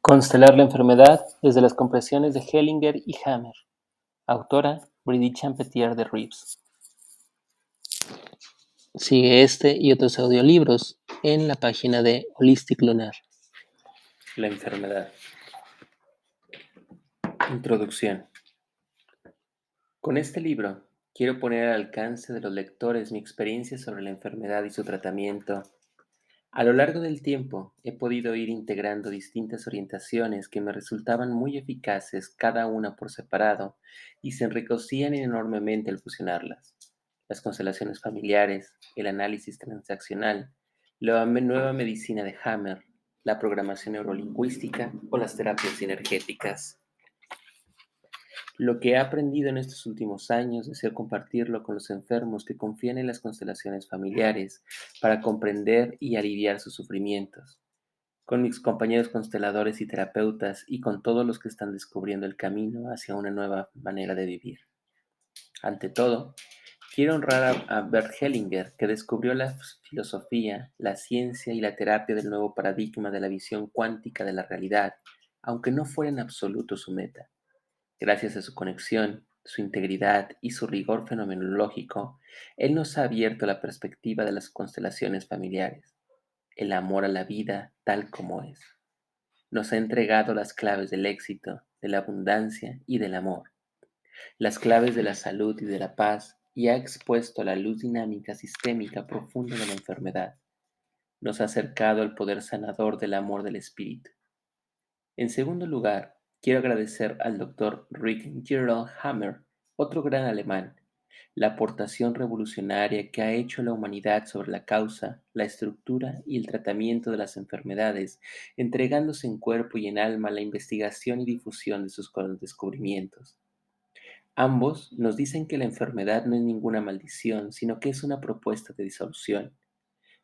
Constelar la enfermedad desde las comprensiones de Hellinger y Hammer. Autora Brady Champetier de Reeves. Sigue este y otros audiolibros en la página de Holistic Lunar. La enfermedad. Introducción. Con este libro quiero poner al alcance de los lectores mi experiencia sobre la enfermedad y su tratamiento. A lo largo del tiempo he podido ir integrando distintas orientaciones que me resultaban muy eficaces cada una por separado y se enriquecían enormemente al fusionarlas. Las constelaciones familiares, el análisis transaccional, la nueva medicina de Hammer, la programación neurolingüística o las terapias sinergéticas. Lo que he aprendido en estos últimos años deseo compartirlo con los enfermos que confían en las constelaciones familiares para comprender y aliviar sus sufrimientos, con mis compañeros consteladores y terapeutas y con todos los que están descubriendo el camino hacia una nueva manera de vivir. Ante todo, quiero honrar a Bert Hellinger, que descubrió la filosofía, la ciencia y la terapia del nuevo paradigma de la visión cuántica de la realidad, aunque no fuera en absoluto su meta. Gracias a su conexión, su integridad y su rigor fenomenológico, él nos ha abierto la perspectiva de las constelaciones familiares, el amor a la vida tal como es. Nos ha entregado las claves del éxito, de la abundancia y del amor, las claves de la salud y de la paz, y ha expuesto a la luz dinámica sistémica profunda de la enfermedad. Nos ha acercado al poder sanador del amor del espíritu. En segundo lugar, quiero agradecer al Dr. Rick Gerald Hammer, otro gran alemán, la aportación revolucionaria que ha hecho la humanidad sobre la causa, la estructura y el tratamiento de las enfermedades, entregándose en cuerpo y en alma a la investigación y difusión de sus descubrimientos. Ambos nos dicen que la enfermedad no es ninguna maldición, sino que es una propuesta de disolución.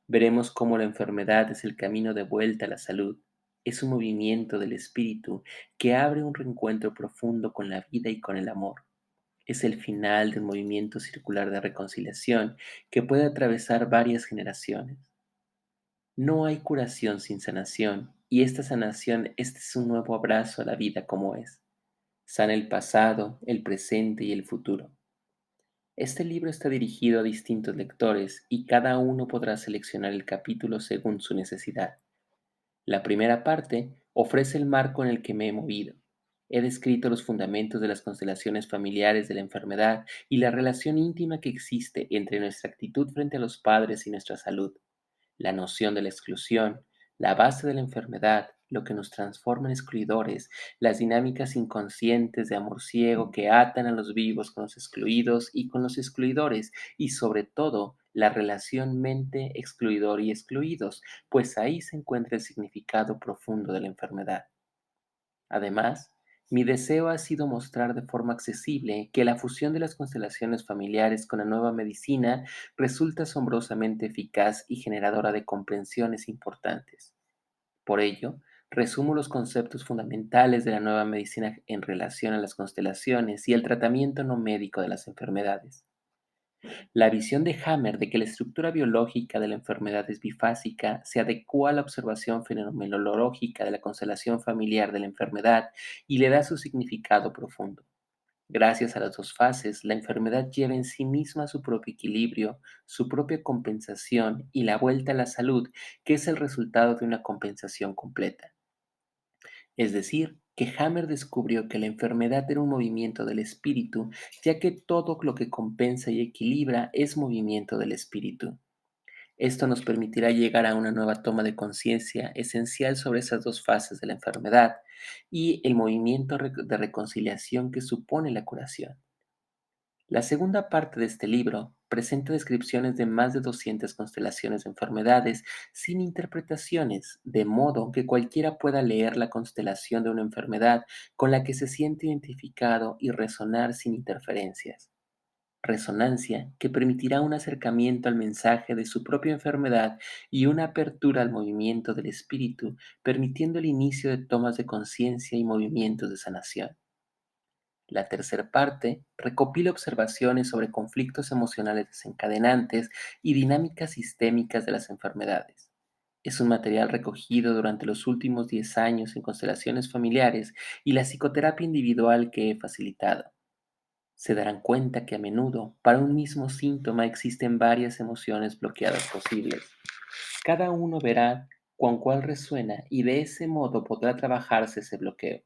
Veremos cómo la enfermedad es el camino de vuelta a la salud, es un movimiento del espíritu que abre un reencuentro profundo con la vida y con el amor. Es el final de un movimiento circular de reconciliación que puede atravesar varias generaciones. No hay curación sin sanación, y esta sanación este es un nuevo abrazo a la vida como es. Sana el pasado, el presente y el futuro. Este libro está dirigido a distintos lectores y cada uno podrá seleccionar el capítulo según su necesidad. La primera parte ofrece el marco en el que me he movido. He descrito los fundamentos de las constelaciones familiares de la enfermedad y la relación íntima que existe entre nuestra actitud frente a los padres y nuestra salud, la noción de la exclusión, la base de la enfermedad, lo que nos transforma en excluidores, las dinámicas inconscientes de amor ciego que atan a los vivos con los excluidos y con los excluidores, y sobre todo la relación mente excluidor y excluidos, pues ahí se encuentra el significado profundo de la enfermedad. Además, mi deseo ha sido mostrar de forma accesible que la fusión de las constelaciones familiares con la nueva medicina resulta asombrosamente eficaz y generadora de comprensiones importantes. Por ello, resumo los conceptos fundamentales de la nueva medicina en relación a las constelaciones y el tratamiento no médico de las enfermedades. La visión de Hammer de que la estructura biológica de la enfermedad es bifásica se adecua a la observación fenomenológica de la constelación familiar de la enfermedad y le da su significado profundo. Gracias a las dos fases, la enfermedad lleva en sí misma su propio equilibrio, su propia compensación y la vuelta a la salud, que es el resultado de una compensación completa. Es decir, que Hammer descubrió que la enfermedad era un movimiento del espíritu, ya que todo lo que compensa y equilibra es movimiento del espíritu. Esto nos permitirá llegar a una nueva toma de conciencia esencial sobre esas dos fases de la enfermedad y el movimiento de reconciliación que supone la curación. La segunda parte de este libro presenta descripciones de más de 200 constelaciones de enfermedades sin interpretaciones, de modo que cualquiera pueda leer la constelación de una enfermedad con la que se siente identificado y resonar sin interferencias. Resonancia que permitirá un acercamiento al mensaje de su propia enfermedad y una apertura al movimiento del espíritu, permitiendo el inicio de tomas de conciencia y movimientos de sanación. La tercera parte recopila observaciones sobre conflictos emocionales desencadenantes y dinámicas sistémicas de las enfermedades. Es un material recogido durante los últimos 10 años en constelaciones familiares y la psicoterapia individual que he facilitado. Se darán cuenta que a menudo, para un mismo síntoma, existen varias emociones bloqueadas posibles. Cada uno verá con cuál resuena y de ese modo podrá trabajarse ese bloqueo.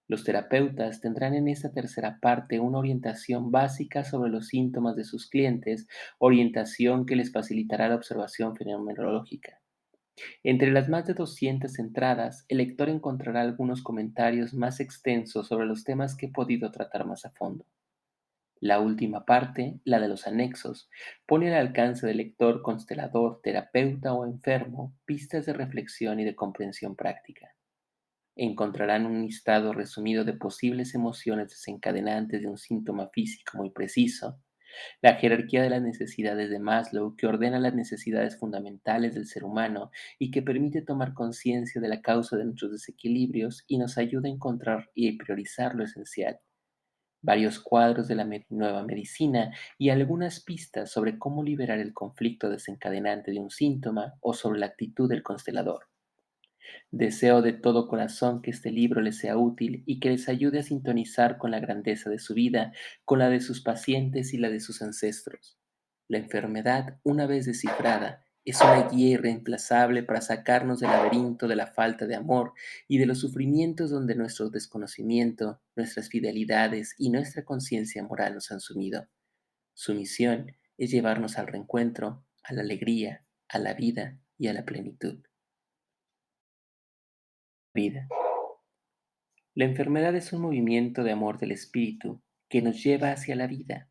Los terapeutas tendrán en esta tercera parte una orientación básica sobre los síntomas de sus clientes, orientación que les facilitará la observación fenomenológica. Entre las más de 200 entradas, el lector encontrará algunos comentarios más extensos sobre los temas que he podido tratar más a fondo. La última parte, la de los anexos, pone al alcance del lector constelador, terapeuta o enfermo pistas de reflexión y de comprensión práctica. Encontrarán un listado resumido de posibles emociones desencadenantes de un síntoma físico muy preciso, la jerarquía de las necesidades de Maslow que ordena las necesidades fundamentales del ser humano y que permite tomar conciencia de la causa de nuestros desequilibrios y nos ayuda a encontrar y priorizar lo esencial, varios cuadros de la nueva medicina y algunas pistas sobre cómo liberar el conflicto desencadenante de un síntoma o sobre la actitud del constelador. Deseo de todo corazón que este libro les sea útil y que les ayude a sintonizar con la grandeza de su vida, con la de sus pacientes y la de sus ancestros. La enfermedad, una vez descifrada, es una guía irreemplazable para sacarnos del laberinto de la falta de amor y de los sufrimientos donde nuestro desconocimiento, nuestras fidelidades y nuestra conciencia moral nos han sumido. Su misión es llevarnos al reencuentro, a la alegría, a la vida y a la plenitud. Vida. La enfermedad es un movimiento de amor del espíritu que nos lleva hacia la vida,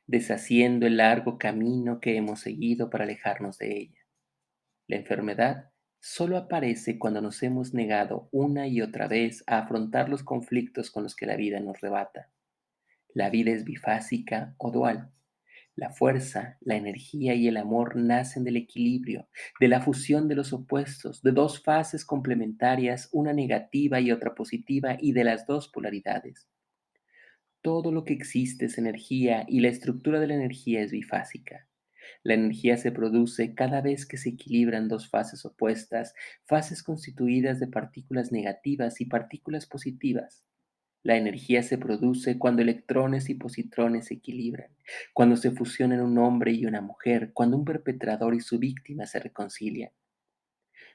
deshaciendo el largo camino que hemos seguido para alejarnos de ella. La enfermedad solo aparece cuando nos hemos negado una y otra vez a afrontar los conflictos con los que la vida nos rebata. La vida es bifásica o dual. La fuerza, la energía y el amor nacen del equilibrio, de la fusión de los opuestos, de dos fases complementarias, una negativa y otra positiva, y de las dos polaridades. Todo lo que existe es energía y la estructura de la energía es bifásica. La energía se produce cada vez que se equilibran dos fases opuestas, fases constituidas de partículas negativas y partículas positivas. La energía se produce cuando electrones y positrones se equilibran, cuando se fusionan un hombre y una mujer, cuando un perpetrador y su víctima se reconcilian.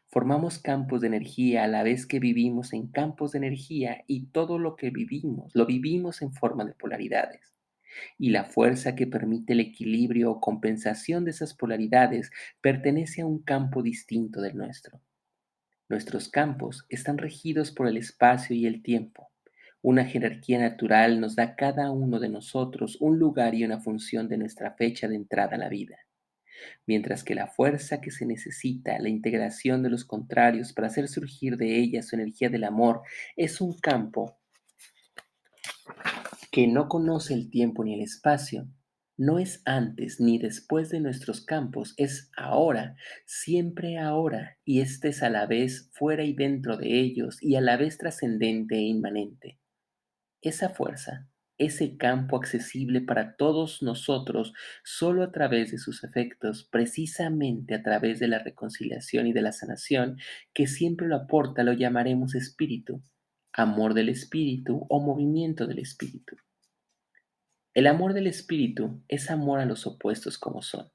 Formamos campos de energía a la vez que vivimos en campos de energía y todo lo que vivimos, lo vivimos en forma de polaridades. Y la fuerza que permite el equilibrio o compensación de esas polaridades pertenece a un campo distinto del nuestro. Nuestros campos están regidos por el espacio y el tiempo. Una jerarquía natural nos da a cada uno de nosotros un lugar y una función de nuestra fecha de entrada a la vida, mientras que la fuerza que se necesita, la integración de los contrarios para hacer surgir de ella su energía del amor, es un campo que no conoce el tiempo ni el espacio. No es antes ni después de nuestros campos, es ahora, siempre ahora, y este es a la vez fuera y dentro de ellos, y a la vez trascendente e inmanente. Esa fuerza, ese campo accesible para todos nosotros solo a través de sus efectos, precisamente a través de la reconciliación y de la sanación, que siempre lo aporta, lo llamaremos espíritu, amor del espíritu o movimiento del espíritu. El amor del espíritu es amor a los opuestos como son.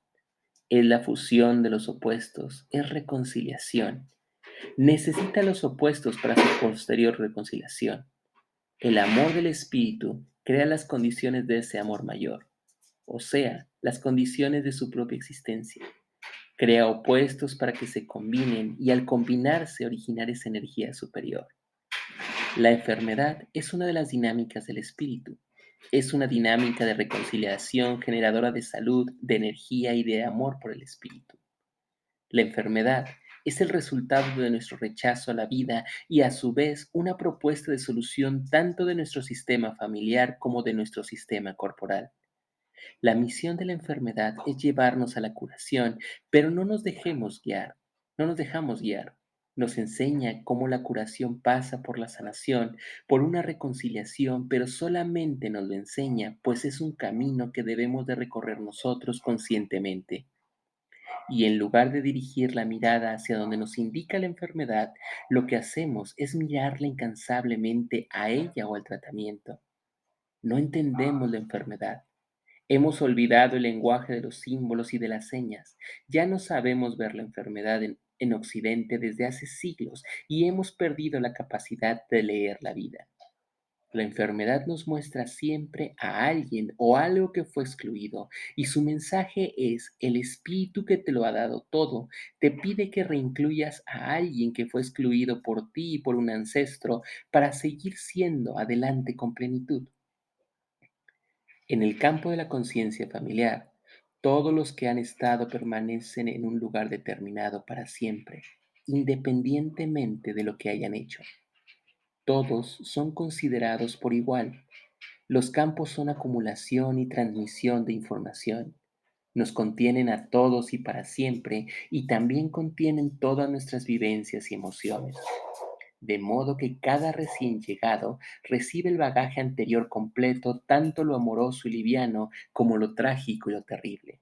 Es la fusión de los opuestos, es reconciliación. Necesita los opuestos para su posterior reconciliación. El amor del espíritu crea las condiciones de ese amor mayor, o sea, las condiciones de su propia existencia. Crea opuestos para que se combinen y al combinarse originar esa energía superior. La enfermedad es una de las dinámicas del espíritu. Es una dinámica de reconciliación generadora de salud, de energía y de amor por el espíritu. La enfermedad es el resultado de nuestro rechazo a la vida y a su vez una propuesta de solución tanto de nuestro sistema familiar como de nuestro sistema corporal. La misión de la enfermedad es llevarnos a la curación, pero no nos dejamos guiar. Nos enseña cómo la curación pasa por la sanación, por una reconciliación, pero solamente nos lo enseña, pues es un camino que debemos de recorrer nosotros conscientemente. Y en lugar de dirigir la mirada hacia donde nos indica la enfermedad, lo que hacemos es mirarla incansablemente a ella o al tratamiento. No entendemos la enfermedad. Hemos olvidado el lenguaje de los símbolos y de las señas. Ya no sabemos ver la enfermedad en Occidente desde hace siglos y hemos perdido la capacidad de leer la vida. La enfermedad nos muestra siempre a alguien o algo que fue excluido, y su mensaje es: el espíritu que te lo ha dado todo te pide que reincluyas a alguien que fue excluido por ti y por un ancestro para seguir siendo adelante con plenitud. En el campo de la conciencia familiar, todos los que han estado permanecen en un lugar determinado para siempre, independientemente de lo que hayan hecho. Todos son considerados por igual. Los campos son acumulación y transmisión de información. Nos contienen a todos y para siempre, y también contienen todas nuestras vivencias y emociones. De modo que cada recién llegado recibe el bagaje anterior completo, tanto lo amoroso y liviano como lo trágico y lo terrible.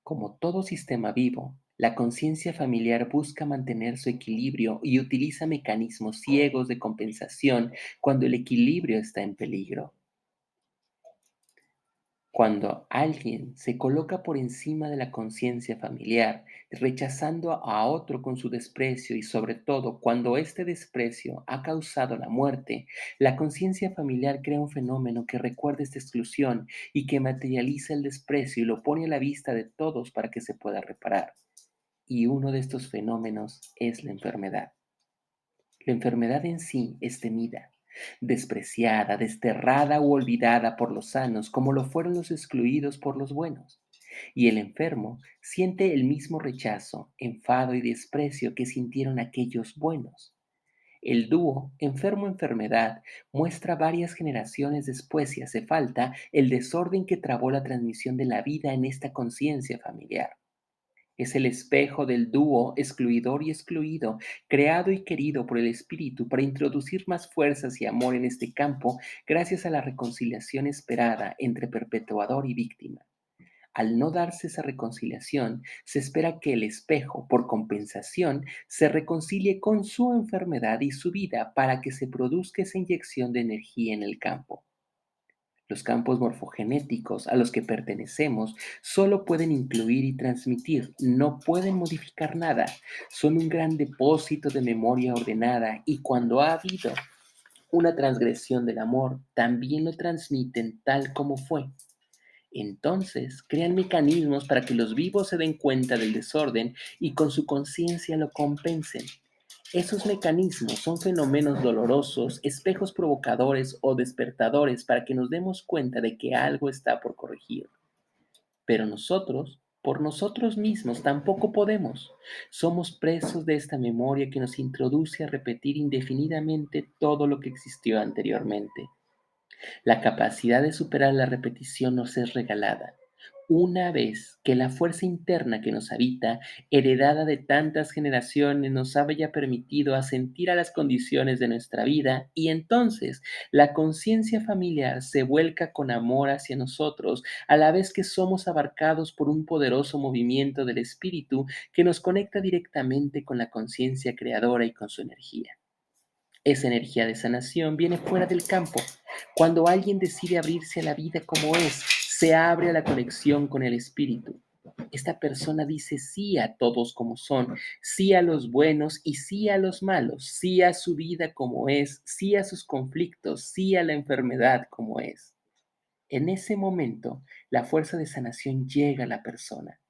Como todo sistema vivo, la conciencia familiar busca mantener su equilibrio y utiliza mecanismos ciegos de compensación cuando el equilibrio está en peligro. Cuando alguien se coloca por encima de la conciencia familiar, rechazando a otro con su desprecio, y sobre todo cuando este desprecio ha causado la muerte, la conciencia familiar crea un fenómeno que recuerda esta exclusión y que materializa el desprecio y lo pone a la vista de todos para que se pueda reparar. Y uno de estos fenómenos es la enfermedad. La enfermedad en sí es temida, despreciada, desterrada u olvidada por los sanos, como lo fueron los excluidos por los buenos. Y el enfermo siente el mismo rechazo, enfado y desprecio que sintieron aquellos buenos. El dúo enfermo-enfermedad muestra varias generaciones después, si hace falta, el desorden que trabó la transmisión de la vida en esta conciencia familiar. Es el espejo del dúo excluidor y excluido, creado y querido por el espíritu para introducir más fuerzas y amor en este campo gracias a la reconciliación esperada entre perpetuador y víctima. Al no darse esa reconciliación, se espera que el espejo, por compensación, se reconcilie con su enfermedad y su vida para que se produzca esa inyección de energía en el campo. Los campos morfogenéticos a los que pertenecemos solo pueden incluir y transmitir, no pueden modificar nada. Son un gran depósito de memoria ordenada, y cuando ha habido una transgresión del amor, también lo transmiten tal como fue. Entonces, crean mecanismos para que los vivos se den cuenta del desorden y con su conciencia lo compensen. Esos mecanismos son fenómenos dolorosos, espejos provocadores o despertadores para que nos demos cuenta de que algo está por corregir. Pero nosotros, por nosotros mismos, tampoco podemos. Somos presos de esta memoria que nos introduce a repetir indefinidamente todo lo que existió anteriormente. La capacidad de superar la repetición nos es regalada, una vez que la fuerza interna que nos habita, heredada de tantas generaciones, nos haya permitido asentir a las condiciones de nuestra vida, y entonces la conciencia familiar se vuelca con amor hacia nosotros, a la vez que somos abarcados por un poderoso movimiento del espíritu que nos conecta directamente con la conciencia creadora y con su energía. Esa energía de sanación viene fuera del campo. Cuando alguien decide abrirse a la vida como es, se abre a la conexión con el espíritu. Esta persona dice sí a todos como son, sí a los buenos y sí a los malos, sí a su vida como es, sí a sus conflictos, sí a la enfermedad como es. En ese momento, la fuerza de sanación llega a la persona.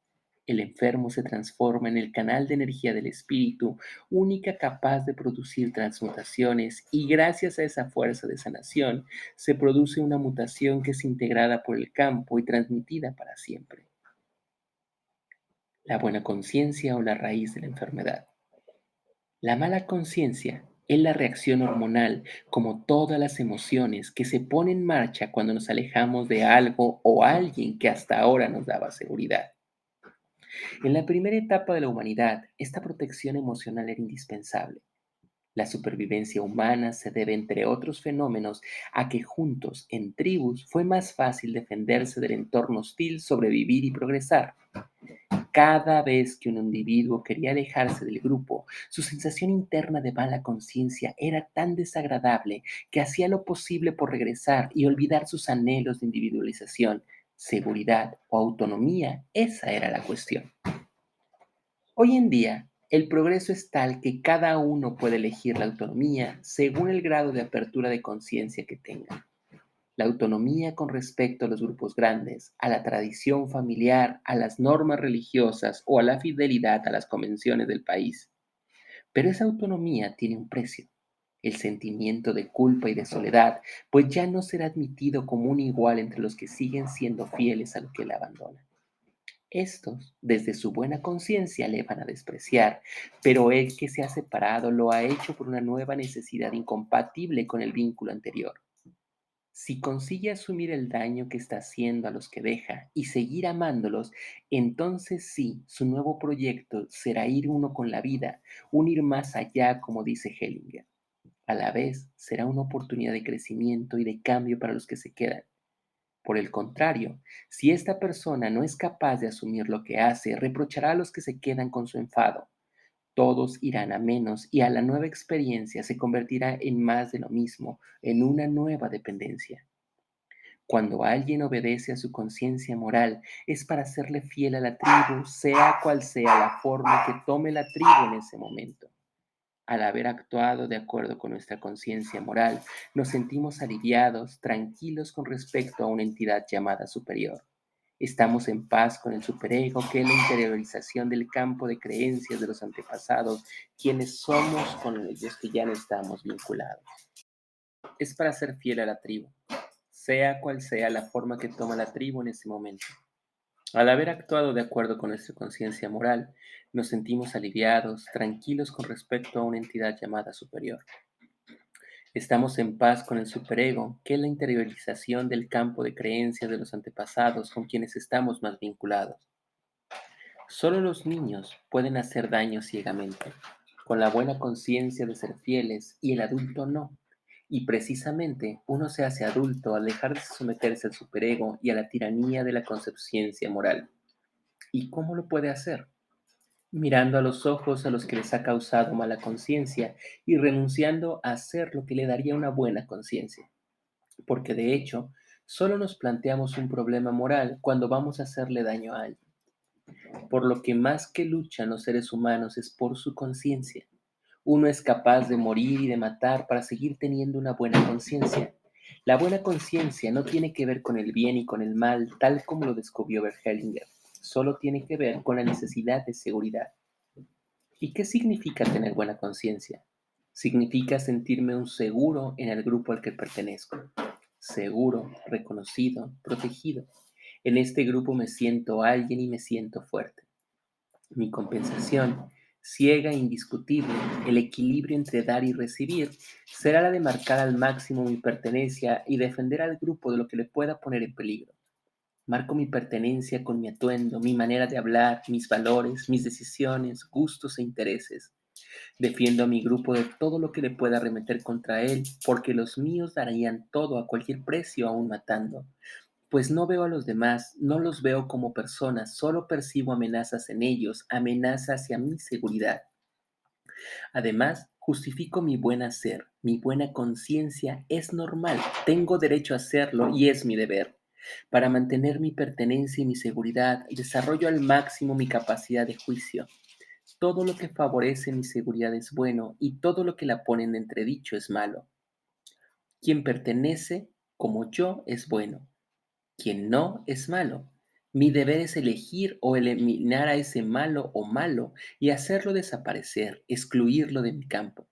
El enfermo se transforma en el canal de energía del espíritu, única capaz de producir transmutaciones, y gracias a esa fuerza de sanación se produce una mutación que es integrada por el campo y transmitida para siempre. La buena conciencia o la raíz de la enfermedad. La mala conciencia es la reacción hormonal, como todas las emociones, que se pone en marcha cuando nos alejamos de algo o alguien que hasta ahora nos daba seguridad. En la primera etapa de la humanidad, esta protección emocional era indispensable. La supervivencia humana se debe, entre otros fenómenos, a que juntos, en tribus, fue más fácil defenderse del entorno hostil, sobrevivir y progresar. Cada vez que un individuo quería alejarse del grupo, su sensación interna de mala conciencia era tan desagradable que hacía lo posible por regresar y olvidar sus anhelos de individualización, seguridad o autonomía. Esa era la cuestión. Hoy en día, el progreso es tal que cada uno puede elegir la autonomía según el grado de apertura de conciencia que tenga. La autonomía con respecto a los grupos grandes, a la tradición familiar, a las normas religiosas o a la fidelidad a las convenciones del país. Pero esa autonomía tiene un precio: el sentimiento de culpa y de soledad, pues ya no será admitido como un igual entre los que siguen siendo fieles a lo que le abandonan. Estos, desde su buena conciencia, le van a despreciar, pero el que se ha separado lo ha hecho por una nueva necesidad incompatible con el vínculo anterior. Si consigue asumir el daño que está haciendo a los que deja y seguir amándolos, entonces sí, su nuevo proyecto será ir uno con la vida, un ir más allá, como dice Hellinger. A la vez, será una oportunidad de crecimiento y de cambio para los que se quedan. Por el contrario, si esta persona no es capaz de asumir lo que hace, reprochará a los que se quedan con su enfado. Todos irán a menos y a la nueva experiencia se convertirá en más de lo mismo, en una nueva dependencia. Cuando alguien obedece a su conciencia moral, es para serle fiel a la tribu, sea cual sea la forma que tome la tribu en ese momento. Al haber actuado de acuerdo con nuestra conciencia moral, nos sentimos aliviados, tranquilos con respecto a una entidad llamada superior. Estamos en paz con el superego, que es la interiorización del campo de creencias de los antepasados, quienes somos con los que ya no estamos vinculados. Es para ser fiel a la tribu, sea cual sea la forma que toma la tribu en ese momento. Al haber actuado de acuerdo con nuestra conciencia moral, nos sentimos aliviados, tranquilos con respecto a una entidad llamada superior. Estamos en paz con el superego, que es la interiorización del campo de creencias de los antepasados con quienes estamos más vinculados. Solo los niños pueden hacer daño ciegamente, con la buena conciencia de ser fieles, y el adulto no. Y precisamente uno se hace adulto al dejar de someterse al superego y a la tiranía de la conciencia moral. ¿Y cómo lo puede hacer? Mirando a los ojos a los que les ha causado mala conciencia y renunciando a hacer lo que le daría una buena conciencia. Porque de hecho, solo nos planteamos un problema moral cuando vamos a hacerle daño a alguien. Por lo que más que luchan los seres humanos es por su conciencia. Uno es capaz de morir y de matar para seguir teniendo una buena conciencia. La buena conciencia no tiene que ver con el bien y con el mal, tal como lo descubrió Bert Hellinger. Solo tiene que ver con la necesidad de seguridad. ¿Y qué significa tener buena conciencia? Significa sentirme un seguro en el grupo al que pertenezco. Seguro, reconocido, protegido. En este grupo me siento alguien y me siento fuerte. Mi compensación, ciega e indiscutible, el equilibrio entre dar y recibir, será la de marcar al máximo mi pertenencia y defender al grupo de lo que le pueda poner en peligro. Marco mi pertenencia con mi atuendo, mi manera de hablar, mis valores, mis decisiones, gustos e intereses. Defiendo a mi grupo de todo lo que le pueda arremeter contra él, porque los míos darían todo a cualquier precio, aún matando. Pues no veo a los demás, no los veo como personas, solo percibo amenazas en ellos, amenazas hacia mi seguridad. Además, justifico mi buen hacer, mi buena conciencia es normal, tengo derecho a hacerlo y es mi deber. Para mantener mi pertenencia y mi seguridad, desarrollo al máximo mi capacidad de juicio. Todo lo que favorece mi seguridad es bueno y todo lo que la pone en entredicho es malo. Quien pertenece, como yo, es bueno. Quien no, es malo. Mi deber es elegir o eliminar a ese malo o malo y hacerlo desaparecer, excluirlo de mi campo.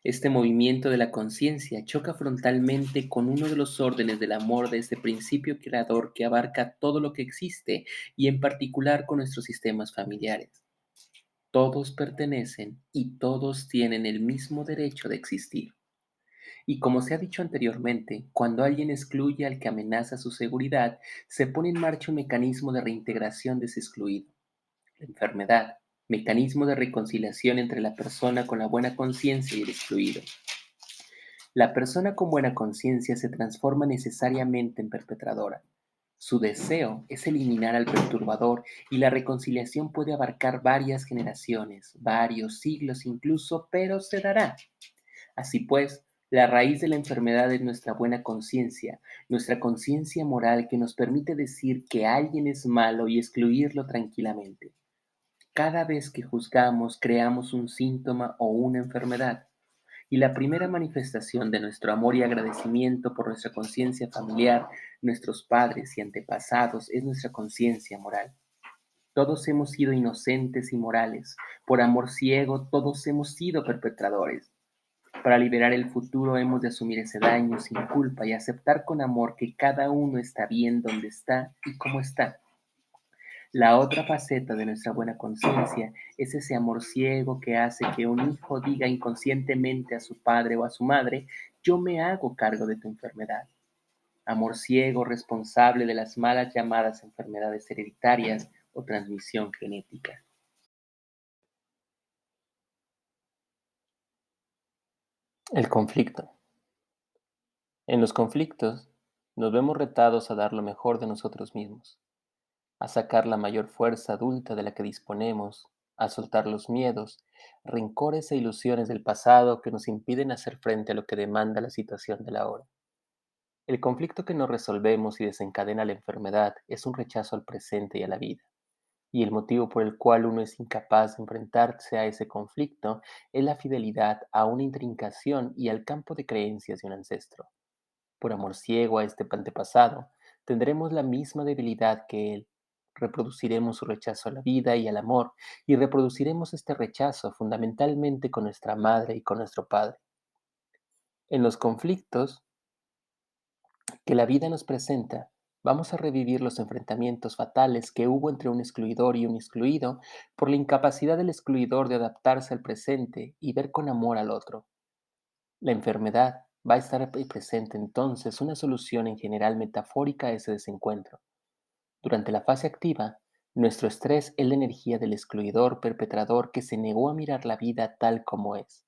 Este movimiento de la conciencia choca frontalmente con uno de los órdenes del amor de este principio creador que abarca todo lo que existe y en particular con nuestros sistemas familiares. Todos pertenecen y todos tienen el mismo derecho de existir. Y como se ha dicho anteriormente, cuando alguien excluye al que amenaza su seguridad, se pone en marcha un mecanismo de reintegración de ese excluido. La enfermedad, mecanismo de reconciliación entre la persona con la buena conciencia y el excluido. La persona con buena conciencia se transforma necesariamente en perpetradora. Su deseo es eliminar al perturbador y la reconciliación puede abarcar varias generaciones, varios siglos incluso, pero se dará. Así pues, la raíz de la enfermedad es nuestra buena conciencia, nuestra conciencia moral que nos permite decir que alguien es malo y excluirlo tranquilamente. Cada vez que juzgamos, creamos un síntoma o una enfermedad. Y la primera manifestación de nuestro amor y agradecimiento por nuestra conciencia familiar, nuestros padres y antepasados, es nuestra conciencia moral. Todos hemos sido inocentes y morales. Por amor ciego, todos hemos sido perpetradores. Para liberar el futuro hemos de asumir ese daño sin culpa y aceptar con amor que cada uno está bien donde está y cómo está. La otra faceta de nuestra buena conciencia es ese amor ciego que hace que un hijo diga inconscientemente a su padre o a su madre: yo me hago cargo de tu enfermedad. Amor ciego responsable de las malas llamadas enfermedades hereditarias o transmisión genética. El conflicto. En los conflictos nos vemos retados a dar lo mejor de nosotros mismos, a sacar la mayor fuerza adulta de la que disponemos, a soltar los miedos, rencores e ilusiones del pasado que nos impiden hacer frente a lo que demanda la situación de la hora. El conflicto que no resolvemos y desencadena la enfermedad es un rechazo al presente y a la vida, y el motivo por el cual uno es incapaz de enfrentarse a ese conflicto es la fidelidad a una intrincación y al campo de creencias de un ancestro. Por amor ciego a este antepasado, tendremos la misma debilidad que él. Reproduciremos su rechazo a la vida y al amor, y reproduciremos este rechazo fundamentalmente con nuestra madre y con nuestro padre. En los conflictos que la vida nos presenta, vamos a revivir los enfrentamientos fatales que hubo entre un excluidor y un excluido por la incapacidad del excluidor de adaptarse al presente y ver con amor al otro. La enfermedad va a estar presente entonces una solución en general metafórica a ese desencuentro. Durante la fase activa, nuestro estrés es la energía del excluidor perpetrador que se negó a mirar la vida tal como es.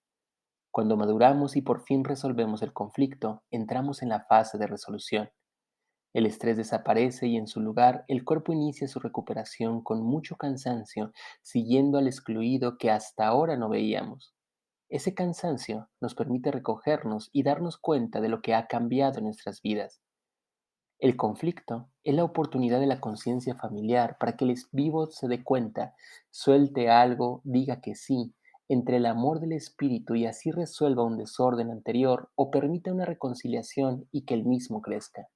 Cuando maduramos y por fin resolvemos el conflicto, entramos en la fase de resolución. El estrés desaparece y en su lugar el cuerpo inicia su recuperación con mucho cansancio, siguiendo al excluido que hasta ahora no veíamos. Ese cansancio nos permite recogernos y darnos cuenta de lo que ha cambiado en nuestras vidas. El conflicto es la oportunidad de la conciencia familiar para que el vivo se dé cuenta, suelte algo, diga que sí, entre el amor del espíritu y así resuelva un desorden anterior o permita una reconciliación y que el mismo crezca.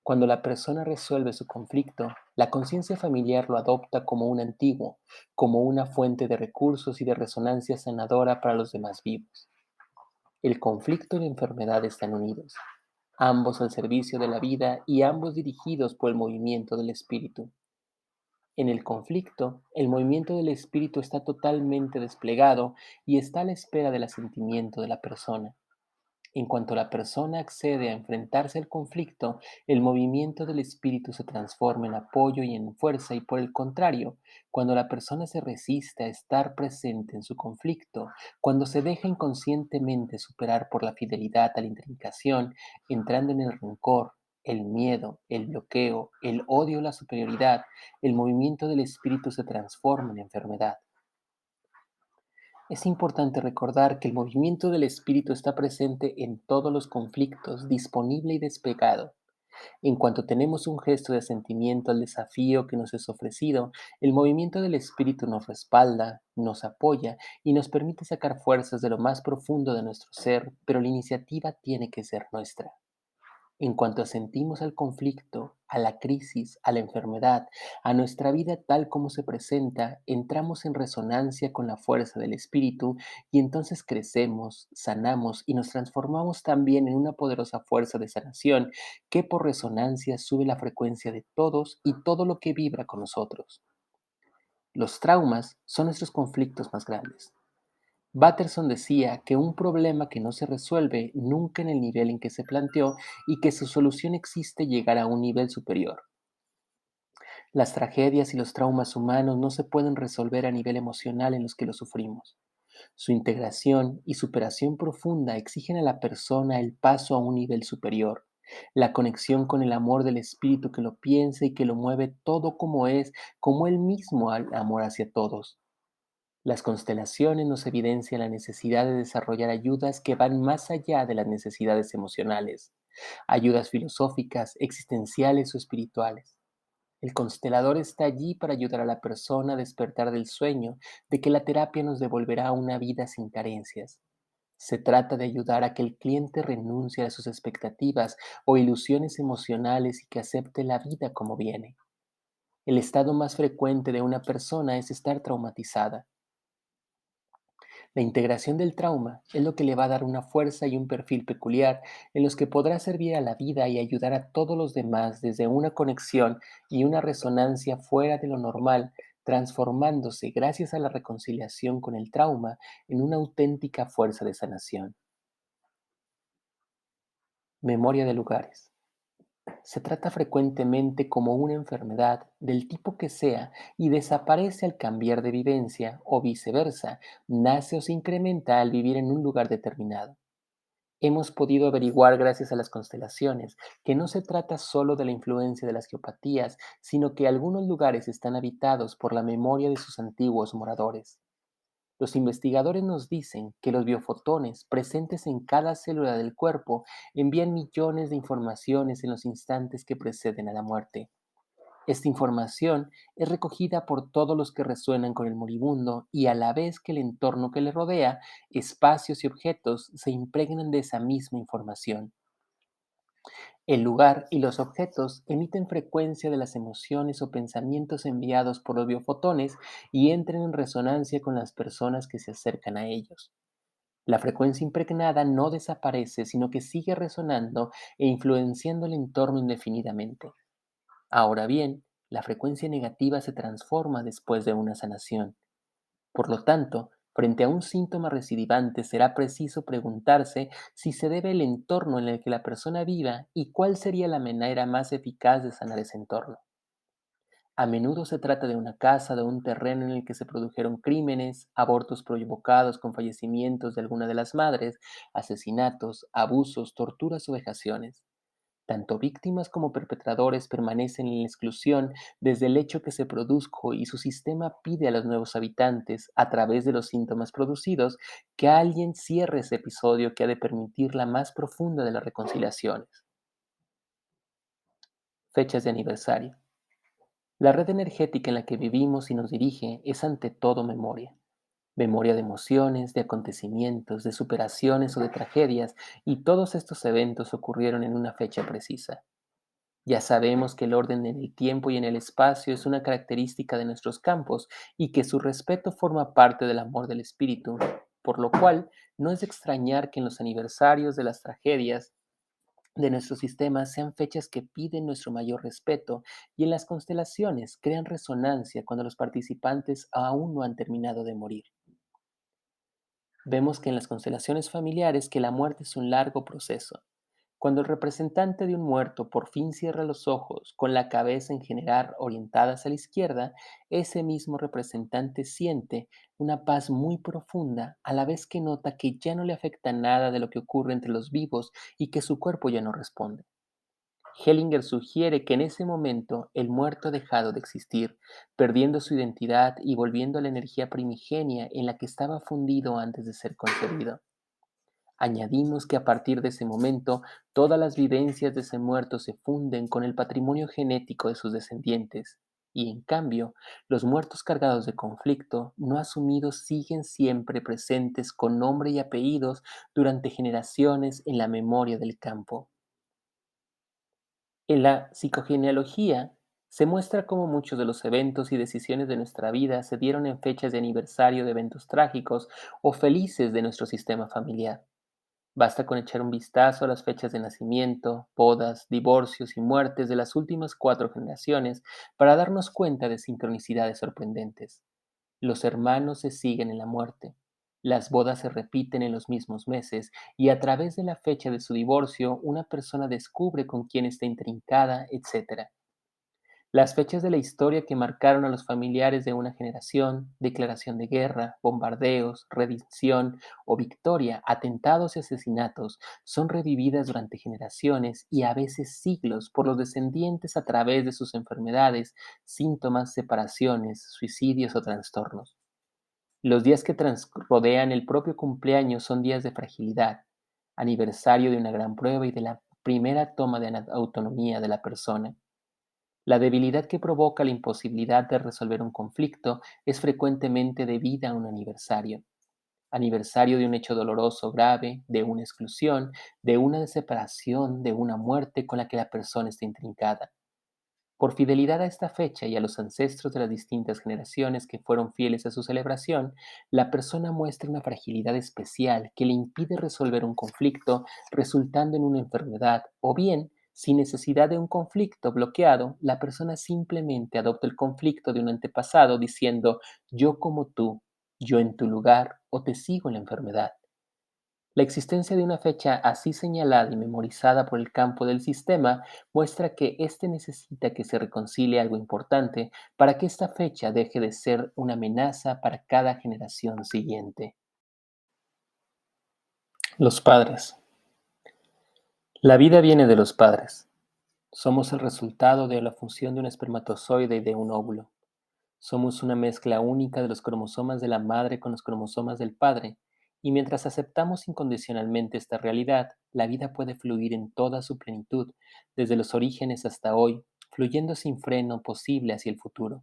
Cuando la persona resuelve su conflicto, la conciencia familiar lo adopta como un antiguo, como una fuente de recursos y de resonancia sanadora para los demás vivos. El conflicto y la enfermedad están unidos, ambos al servicio de la vida y ambos dirigidos por el movimiento del espíritu. En el conflicto, el movimiento del espíritu está totalmente desplegado y está a la espera del asentimiento de la persona. En cuanto la persona accede a enfrentarse al conflicto, el movimiento del espíritu se transforma en apoyo y en fuerza y por el contrario, cuando la persona se resiste a estar presente en su conflicto, cuando se deja inconscientemente superar por la fidelidad a la intrincación, entrando en el rencor, el miedo, el bloqueo, el odio o la superioridad, el movimiento del espíritu se transforma en enfermedad. Es importante recordar que el movimiento del espíritu está presente en todos los conflictos, disponible y desplegado. En cuanto tenemos un gesto de asentimiento al desafío que nos es ofrecido, el movimiento del espíritu nos respalda, nos apoya y nos permite sacar fuerzas de lo más profundo de nuestro ser, pero la iniciativa tiene que ser nuestra. En cuanto sentimos al conflicto, a la crisis, a la enfermedad, a nuestra vida tal como se presenta, entramos en resonancia con la fuerza del espíritu y entonces crecemos, sanamos y nos transformamos también en una poderosa fuerza de sanación que por resonancia sube la frecuencia de todos y todo lo que vibra con nosotros. Los traumas son nuestros conflictos más grandes. Batterson decía que un problema que no se resuelve nunca en el nivel en que se planteó y que su solución existe llegar a un nivel superior. Las tragedias y los traumas humanos no se pueden resolver a nivel emocional en los que los sufrimos. Su integración y superación profunda exigen a la persona el paso a un nivel superior, la conexión con el amor del espíritu que lo piensa y que lo mueve todo como es, como él mismo al amor hacia todos. Las constelaciones nos evidencian la necesidad de desarrollar ayudas que van más allá de las necesidades emocionales, ayudas filosóficas, existenciales o espirituales. El constelador está allí para ayudar a la persona a despertar del sueño de que la terapia nos devolverá una vida sin carencias. Se trata de ayudar a que el cliente renuncie a sus expectativas o ilusiones emocionales y que acepte la vida como viene. El estado más frecuente de una persona es estar traumatizada. La integración del trauma es lo que le va a dar una fuerza y un perfil peculiar en los que podrá servir a la vida y ayudar a todos los demás desde una conexión y una resonancia fuera de lo normal, transformándose gracias a la reconciliación con el trauma en una auténtica fuerza de sanación. Memoria de lugares. Se trata frecuentemente como una enfermedad del tipo que sea y desaparece al cambiar de vivencia o viceversa, nace o se incrementa al vivir en un lugar determinado. Hemos podido averiguar gracias a las constelaciones que no se trata solo de la influencia de las geopatías, sino que algunos lugares están habitados por la memoria de sus antiguos moradores. Los investigadores nos dicen que los biofotones presentes en cada célula del cuerpo envían millones de informaciones en los instantes que preceden a la muerte. Esta información es recogida por todos los que resuenan con el moribundo y a la vez que el entorno que le rodea, espacios y objetos se impregnan de esa misma información. El lugar y los objetos emiten frecuencia de las emociones o pensamientos enviados por los biofotones y entran en resonancia con las personas que se acercan a ellos. La frecuencia impregnada no desaparece, sino que sigue resonando e influenciando el entorno indefinidamente. Ahora bien, la frecuencia negativa se transforma después de una sanación. Por lo tanto, frente a un síntoma recidivante será preciso preguntarse si se debe al entorno en el que la persona viva y cuál sería la manera más eficaz de sanar ese entorno. A menudo se trata de una casa, de un terreno en el que se produjeron crímenes, abortos provocados con fallecimientos de alguna de las madres, asesinatos, abusos, torturas o vejaciones. Tanto víctimas como perpetradores permanecen en la exclusión desde el hecho que se produjo y su sistema pide a los nuevos habitantes, a través de los síntomas producidos, que alguien cierre ese episodio que ha de permitir la más profunda de las reconciliaciones. Fechas de aniversario. La red energética en la que vivimos y nos dirige es ante todo memoria. Memoria de emociones, de acontecimientos, de superaciones o de tragedias, y todos estos eventos ocurrieron en una fecha precisa. Ya sabemos que el orden en el tiempo y en el espacio es una característica de nuestros campos y que su respeto forma parte del amor del espíritu, por lo cual no es de extrañar que en los aniversarios de las tragedias de nuestro sistema sean fechas que piden nuestro mayor respeto y en las constelaciones crean resonancia cuando los participantes aún no han terminado de morir. Vemos que en las constelaciones familiares que la muerte es un largo proceso. Cuando el representante de un muerto por fin cierra los ojos, con la cabeza en general orientada hacia la izquierda, ese mismo representante siente una paz muy profunda a la vez que nota que ya no le afecta nada de lo que ocurre entre los vivos y que su cuerpo ya no responde. Hellinger sugiere que en ese momento el muerto ha dejado de existir, perdiendo su identidad y volviendo a la energía primigenia en la que estaba fundido antes de ser concebido. Añadimos que a partir de ese momento, todas las vivencias de ese muerto se funden con el patrimonio genético de sus descendientes, y en cambio, los muertos cargados de conflicto, no asumidos, siguen siempre presentes con nombre y apellidos durante generaciones en la memoria del campo. En la psicogenealogía se muestra cómo muchos de los eventos y decisiones de nuestra vida se dieron en fechas de aniversario de eventos trágicos o felices de nuestro sistema familiar. Basta con echar un vistazo a las fechas de nacimiento, bodas, divorcios y muertes de las últimas 4 generaciones para darnos cuenta de sincronicidades sorprendentes. Los hermanos se siguen en la muerte, las bodas se repiten en los mismos meses y a través de la fecha de su divorcio una persona descubre con quién está intrincada, etc. Las fechas de la historia que marcaron a los familiares de una generación, declaración de guerra, bombardeos, rendición o victoria, atentados y asesinatos, son revividas durante generaciones y a veces siglos por los descendientes a través de sus enfermedades, síntomas, separaciones, suicidios o trastornos. Los días que rodean el propio cumpleaños son días de fragilidad, aniversario de una gran prueba y de la primera toma de autonomía de la persona. La debilidad que provoca la imposibilidad de resolver un conflicto es frecuentemente debida a un aniversario. Aniversario de un hecho doloroso grave, de una exclusión, de una separación, de una muerte con la que la persona está intrincada. Por fidelidad a esta fecha y a los ancestros de las distintas generaciones que fueron fieles a su celebración, la persona muestra una fragilidad especial que le impide resolver un conflicto resultando en una enfermedad, o bien, sin necesidad de un conflicto bloqueado, la persona simplemente adopta el conflicto de un antepasado diciendo yo como tú, yo en tu lugar o te sigo en la enfermedad. La existencia de una fecha así señalada y memorizada por el campo del sistema muestra que éste necesita que se reconcilie algo importante para que esta fecha deje de ser una amenaza para cada generación siguiente. Los padres. La vida viene de los padres. Somos el resultado de la función de un espermatozoide y de un óvulo. Somos una mezcla única de los cromosomas de la madre con los cromosomas del padre, y mientras aceptamos incondicionalmente esta realidad, la vida puede fluir en toda su plenitud, desde los orígenes hasta hoy, fluyendo sin freno posible hacia el futuro.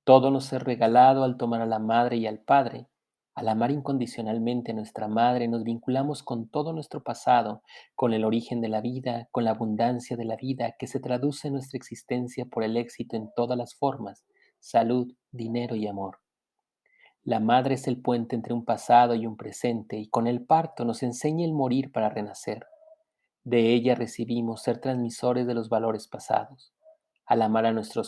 Todo nos es regalado al tomar a la madre y al padre. Al amar incondicionalmente a nuestra madre, nos vinculamos con todo nuestro pasado, con el origen de la vida, con la abundancia de la vida que se traduce en nuestra existencia por el éxito en todas las formas, salud, dinero y amor. La madre es el puente entre un pasado y un presente, y con el parto nos enseña el morir para renacer. De ella recibimos ser transmisores de los valores pasados. Al amar a nuestro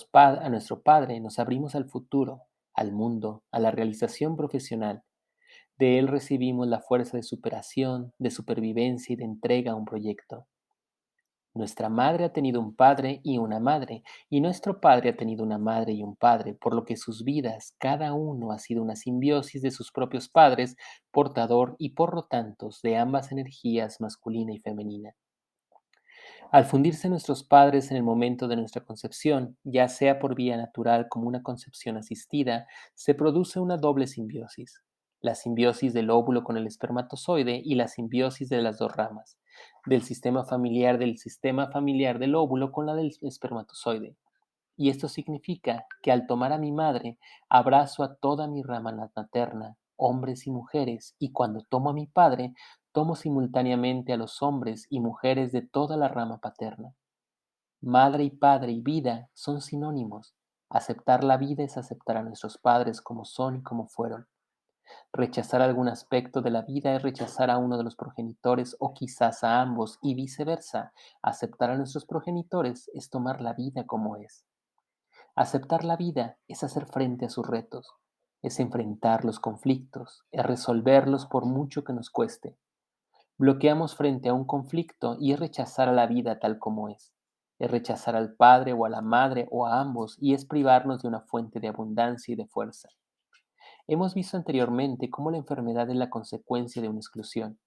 Padre, nos abrimos al futuro, al mundo, a la realización profesional. De él recibimos la fuerza de superación, de supervivencia y de entrega a un proyecto. Nuestra madre ha tenido un padre y una madre, y nuestro padre ha tenido una madre y un padre, por lo que sus vidas, cada uno ha sido una simbiosis de sus propios padres, portador y por lo tanto de ambas energías masculina y femenina. Al fundirse nuestros padres en el momento de nuestra concepción, ya sea por vía natural como una concepción asistida, se produce una doble simbiosis, la simbiosis del óvulo con el espermatozoide y la simbiosis de las dos ramas, del sistema familiar del óvulo con la del espermatozoide. Y esto significa que al tomar a mi madre, abrazo a toda mi rama materna, hombres y mujeres, y cuando tomo a mi padre, tomo simultáneamente a los hombres y mujeres de toda la rama paterna. Madre y padre y vida son sinónimos. Aceptar la vida es aceptar a nuestros padres como son y como fueron. Rechazar algún aspecto de la vida es rechazar a uno de los progenitores o quizás a ambos y viceversa. Aceptar a nuestros progenitores es tomar la vida como es. Aceptar la vida es hacer frente a sus retos, es enfrentar los conflictos, es resolverlos por mucho que nos cueste. Bloqueamos frente a un conflicto y es rechazar a la vida tal como es rechazar al padre o a la madre o a ambos y es privarnos de una fuente de abundancia y de fuerza. Hemos visto anteriormente cómo la enfermedad es la consecuencia de una exclusión.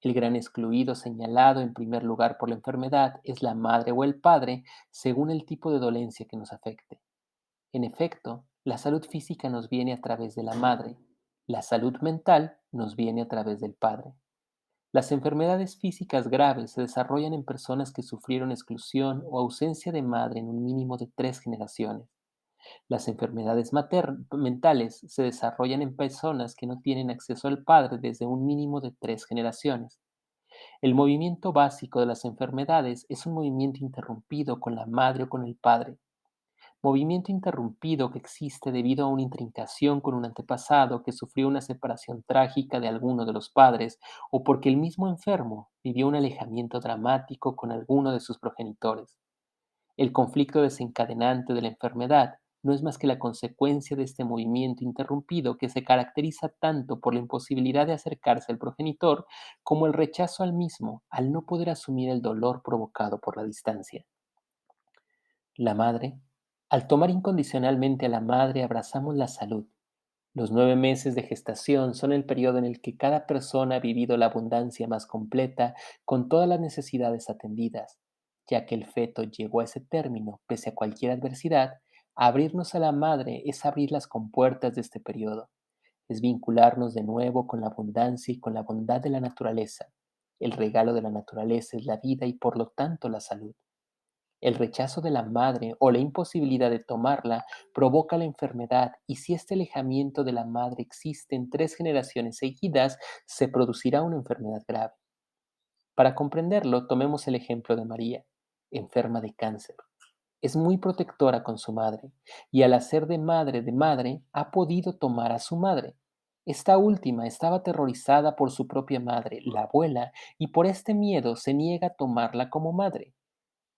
El gran excluido señalado en primer lugar por la enfermedad es la madre o el padre según el tipo de dolencia que nos afecte. En efecto, la salud física nos viene a través de la madre, la salud mental nos viene a través del padre. Las enfermedades físicas graves se desarrollan en personas que sufrieron exclusión o ausencia de madre en un mínimo de 3 generaciones. Las enfermedades mentales se desarrollan en personas que no tienen acceso al padre desde un mínimo de 3 generaciones. El movimiento básico de las enfermedades es un movimiento interrumpido con la madre o con el padre. Movimiento interrumpido que existe debido a una intrincación con un antepasado que sufrió una separación trágica de alguno de los padres o porque el mismo enfermo vivió un alejamiento dramático con alguno de sus progenitores. El conflicto desencadenante de la enfermedad no es más que la consecuencia de este movimiento interrumpido que se caracteriza tanto por la imposibilidad de acercarse al progenitor como el rechazo al mismo al no poder asumir el dolor provocado por la distancia. La madre. Al tomar incondicionalmente a la madre, abrazamos la salud. Los 9 meses de gestación son el periodo en el que cada persona ha vivido la abundancia más completa, con todas las necesidades atendidas. Ya que el feto llegó a ese término, pese a cualquier adversidad, abrirnos a la madre es abrir las compuertas de este periodo. Es vincularnos de nuevo con la abundancia y con la bondad de la naturaleza. El regalo de la naturaleza es la vida y por lo tanto la salud. El rechazo de la madre o la imposibilidad de tomarla provoca la enfermedad, y si este alejamiento de la madre existe en 3 generaciones seguidas, se producirá una enfermedad grave. Para comprenderlo, tomemos el ejemplo de María, enferma de cáncer. Es muy protectora con su madre, y al hacer de madre, ha podido tomar a su madre. Esta última estaba aterrorizada por su propia madre, la abuela, y por este miedo se niega a tomarla como madre.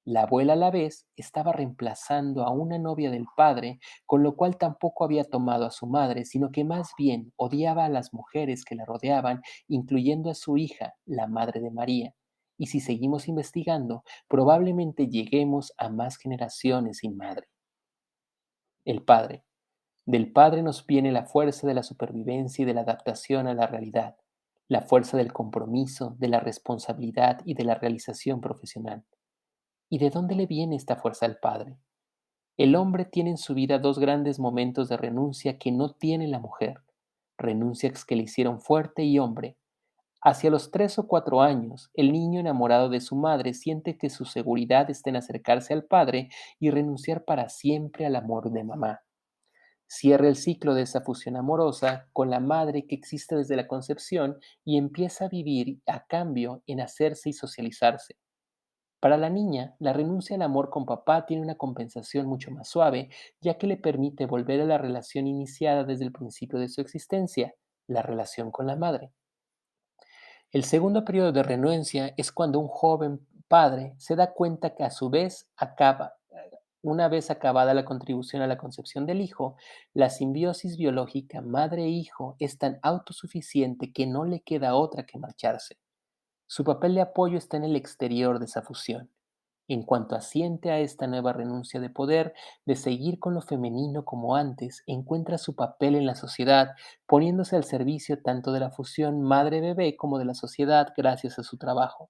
La abuela a la vez estaba reemplazando a una novia del padre, con lo cual tampoco había tomado a su madre, sino que más bien odiaba a las mujeres que la rodeaban, incluyendo a su hija, la madre de María. Y si seguimos investigando, probablemente lleguemos a más generaciones sin madre. El padre. Del padre nos viene la fuerza de la supervivencia y de la adaptación a la realidad, la fuerza del compromiso, de la responsabilidad y de la realización profesional. ¿Y de dónde le viene esta fuerza al padre? El hombre tiene en su vida dos grandes momentos de renuncia que no tiene la mujer. Renuncias que le hicieron fuerte y hombre. Hacia los 3 o 4 años, el niño enamorado de su madre siente que su seguridad está en acercarse al padre y renunciar para siempre al amor de mamá. Cierra el ciclo de esa fusión amorosa con la madre que existe desde la concepción y empieza a vivir a cambio en hacerse y socializarse. Para la niña, la renuncia al amor con papá tiene una compensación mucho más suave, ya que le permite volver a la relación iniciada desde el principio de su existencia, la relación con la madre. El segundo periodo de renuencia es cuando un joven padre se da cuenta que a su vez una vez acabada la contribución a la concepción del hijo, la simbiosis biológica madre-hijo es tan autosuficiente que no le queda otra que marcharse. Su papel de apoyo está en el exterior de esa fusión. En cuanto asiente a esta nueva renuncia de poder, de seguir con lo femenino como antes, encuentra su papel en la sociedad, poniéndose al servicio tanto de la fusión madre-bebé como de la sociedad gracias a su trabajo.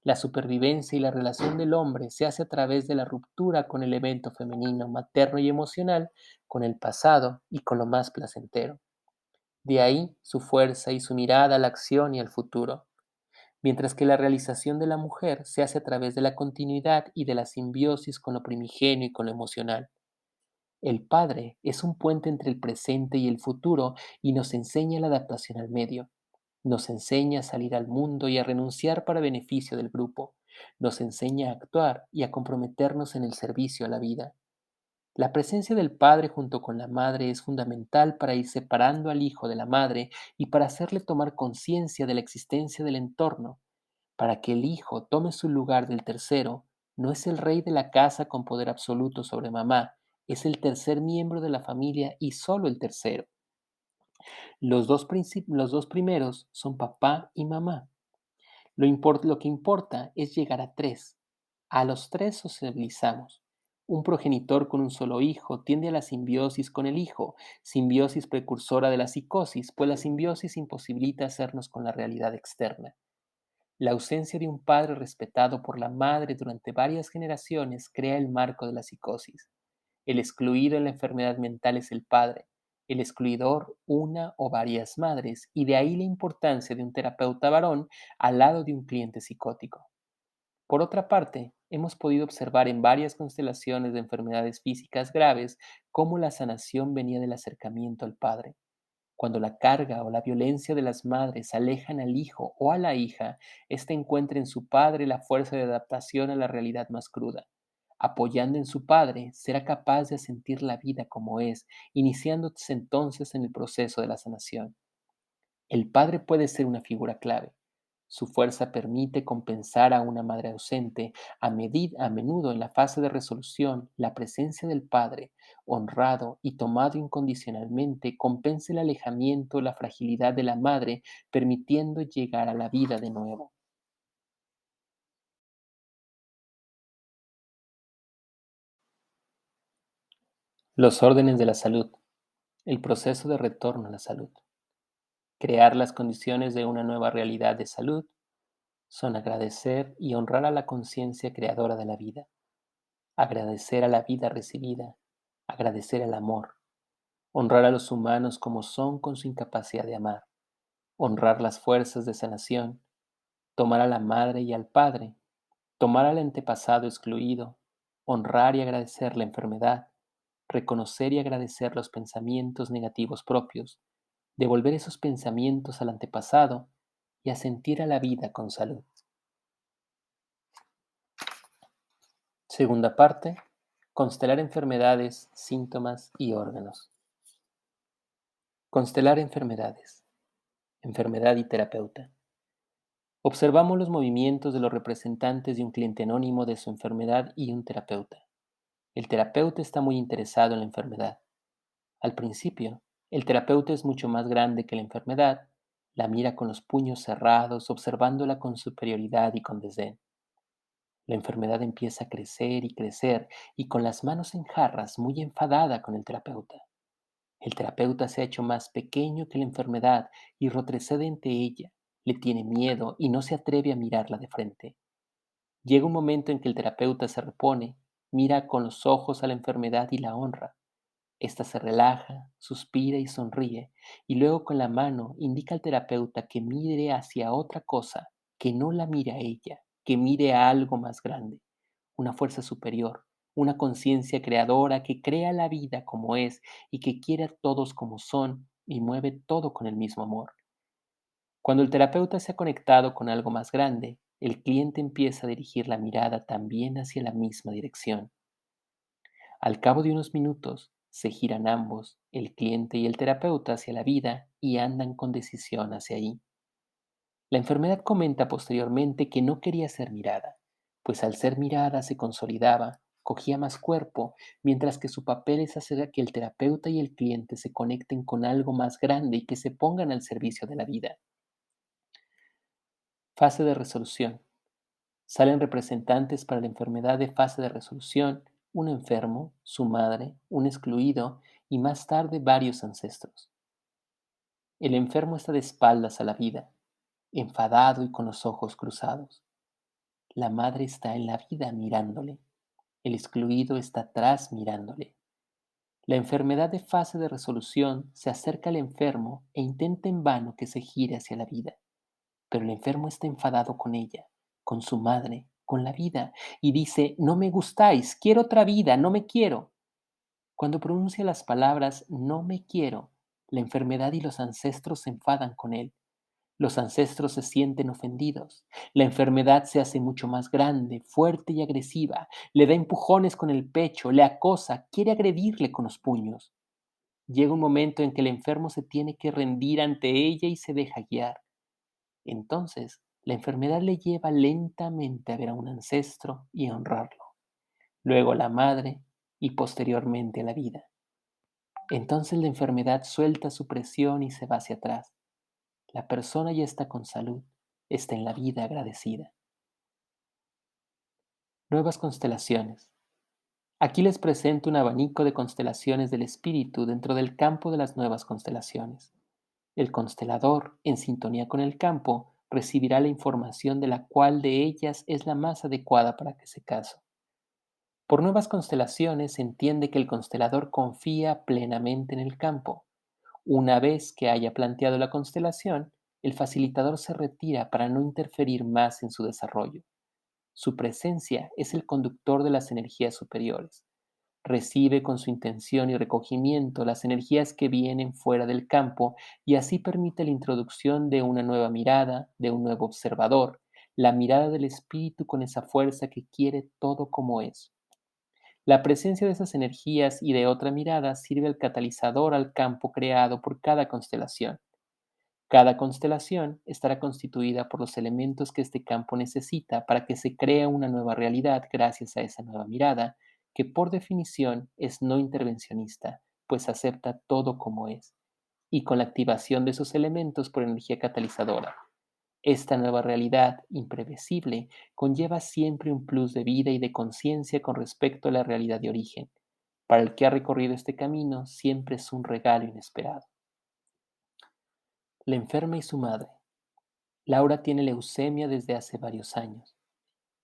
La supervivencia y la relación del hombre se hace a través de la ruptura con el evento femenino, materno y emocional, con el pasado y con lo más placentero. De ahí su fuerza y su mirada a la acción y al futuro, mientras que la realización de la mujer se hace a través de la continuidad y de la simbiosis con lo primigenio y con lo emocional. El padre es un puente entre el presente y el futuro y nos enseña la adaptación al medio. Nos enseña a salir al mundo y a renunciar para beneficio del grupo. Nos enseña a actuar y a comprometernos en el servicio a la vida. La presencia del padre junto con la madre es fundamental para ir separando al hijo de la madre y para hacerle tomar conciencia de la existencia del entorno. Para que el hijo tome su lugar del tercero, no es el rey de la casa con poder absoluto sobre mamá, es el tercer miembro de la familia y solo el tercero. Los dos primeros son papá y mamá. Lo que importa es llegar a tres. A los tres socializamos. Un progenitor con un solo hijo tiende a la simbiosis con el hijo, simbiosis precursora de la psicosis, pues la simbiosis imposibilita hacernos con la realidad externa. La ausencia de un padre respetado por la madre durante varias generaciones crea el marco de la psicosis. El excluido en la enfermedad mental es el padre, el excluidor una o varias madres, y de ahí la importancia de un terapeuta varón al lado de un cliente psicótico. Por otra parte, hemos podido observar en varias constelaciones de enfermedades físicas graves cómo la sanación venía del acercamiento al padre. Cuando la carga o la violencia de las madres alejan al hijo o a la hija, éste encuentra en su padre la fuerza de adaptación a la realidad más cruda. Apoyando en su padre, será capaz de sentir la vida como es, iniciándose entonces en el proceso de la sanación. El padre puede ser una figura clave. Su fuerza permite compensar a una madre ausente. A menudo en la fase de resolución, la presencia del padre, honrado y tomado incondicionalmente, compensa el alejamiento, la fragilidad de la madre, permitiendo llegar a la vida de nuevo. Los órdenes de la salud. El proceso de retorno a la salud. Crear las condiciones de una nueva realidad de salud son agradecer y honrar a la conciencia creadora de la vida, agradecer a la vida recibida, agradecer al amor, honrar a los humanos como son con su incapacidad de amar, honrar las fuerzas de sanación, tomar a la madre y al padre, tomar al antepasado excluido, honrar y agradecer la enfermedad, reconocer y agradecer los pensamientos negativos propios, devolver esos pensamientos al antepasado y a sentir a la vida con salud. Segunda parte, constelar enfermedades, síntomas y órganos. Constelar enfermedades, enfermedad y terapeuta. Observamos los movimientos de los representantes de un cliente anónimo de su enfermedad y un terapeuta. El terapeuta está muy interesado en la enfermedad. Al principio, el terapeuta es mucho más grande que la enfermedad, la mira con los puños cerrados, observándola con superioridad y con desdén. La enfermedad empieza a crecer y con las manos en jarras, muy enfadada con el terapeuta. El terapeuta se ha hecho más pequeño que la enfermedad y retrocede ante ella, le tiene miedo y no se atreve a mirarla de frente. Llega un momento en que el terapeuta se repone, mira con los ojos a la enfermedad y la honra. Esta se relaja, suspira y sonríe, y luego con la mano indica al terapeuta que mire hacia otra cosa, que no la mire a ella, que mire a algo más grande, una fuerza superior, una conciencia creadora que crea la vida como es y que quiere a todos como son y mueve todo con el mismo amor. Cuando el terapeuta se ha conectado con algo más grande, el cliente empieza a dirigir la mirada también hacia la misma dirección. Al cabo de unos minutos, se giran ambos, el cliente y el terapeuta, hacia la vida y andan con decisión hacia ahí. La enfermedad comenta posteriormente que no quería ser mirada, pues al ser mirada se consolidaba, cogía más cuerpo, mientras que su papel es hacer que el terapeuta y el cliente se conecten con algo más grande y que se pongan al servicio de la vida. Fase de resolución. Salen representantes para la enfermedad de fase de resolución, un enfermo, su madre, un excluido y más tarde varios ancestros. El enfermo está de espaldas a la vida, enfadado y con los ojos cruzados. La madre está en la vida mirándole. El excluido está atrás mirándole. La enfermedad de fase de resolución se acerca al enfermo e intenta en vano que se gire hacia la vida. Pero el enfermo está enfadado con ella, con su madre, con la vida, y dice, no me gustáis, quiero otra vida, no me quiero. Cuando pronuncia las palabras no me quiero, la enfermedad y los ancestros se enfadan con él. Los ancestros se sienten ofendidos. La enfermedad se hace mucho más grande, fuerte y agresiva. Le da empujones con el pecho, le acosa, quiere agredirle con los puños. Llega un momento en que el enfermo se tiene que rendir ante ella y se deja guiar. Entonces, la enfermedad le lleva lentamente a ver a un ancestro y a honrarlo, luego a la madre y posteriormente a la vida. Entonces la enfermedad suelta su presión y se va hacia atrás. La persona ya está con salud, está en la vida agradecida. Nuevas constelaciones. Aquí les presento un abanico de constelaciones del espíritu dentro del campo de las nuevas constelaciones. El constelador, en sintonía con el campo, recibirá la información de la cual de ellas es la más adecuada para ese caso. Por nuevas constelaciones se entiende que el constelador confía plenamente en el campo. Una vez que haya planteado la constelación, el facilitador se retira para no interferir más en su desarrollo. Su presencia es el conductor de las energías superiores. Recibe con su intención y recogimiento las energías que vienen fuera del campo y así permite la introducción de una nueva mirada, de un nuevo observador, la mirada del espíritu con esa fuerza que quiere todo como es. La presencia de esas energías y de otra mirada sirve al catalizador al campo creado por cada constelación. Cada constelación estará constituida por los elementos que este campo necesita para que se cree una nueva realidad gracias a esa nueva mirada, que por definición es no intervencionista, pues acepta todo como es, y con la activación de esos elementos por energía catalizadora. Esta nueva realidad, imprevisible, conlleva siempre un plus de vida y de conciencia con respecto a la realidad de origen. Para el que ha recorrido este camino, siempre es un regalo inesperado. La enferma y su madre. Laura tiene leucemia desde hace varios años.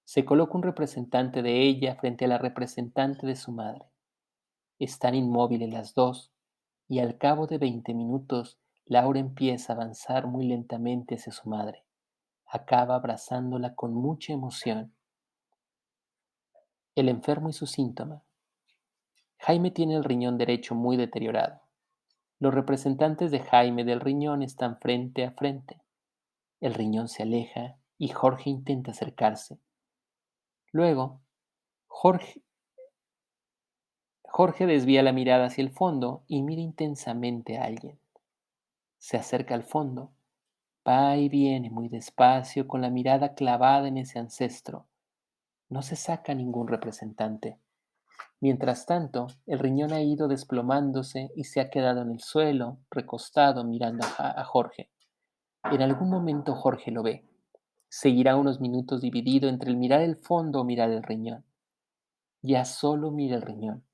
Se coloca un representante de ella frente a la representante de su madre. Están inmóviles las dos, y al cabo de 20 minutos, Laura empieza a avanzar muy lentamente hacia su madre. Acaba abrazándola con mucha emoción. El enfermo y su síntoma. Jaime tiene el riñón derecho muy deteriorado. Los representantes de Jaime del riñón están frente a frente. El riñón se aleja y Jorge intenta acercarse. Luego, Jorge desvía la mirada hacia el fondo y mira intensamente a alguien. Se acerca al fondo, va y viene muy despacio con la mirada clavada en ese ancestro. No se saca ningún representante. Mientras tanto, el riñón ha ido desplomándose y se ha quedado en el suelo, recostado, mirando a Jorge. En algún momento Jorge lo ve. Seguirá unos minutos dividido entre el mirar el fondo o mirar el riñón. Ya solo mira el riñón.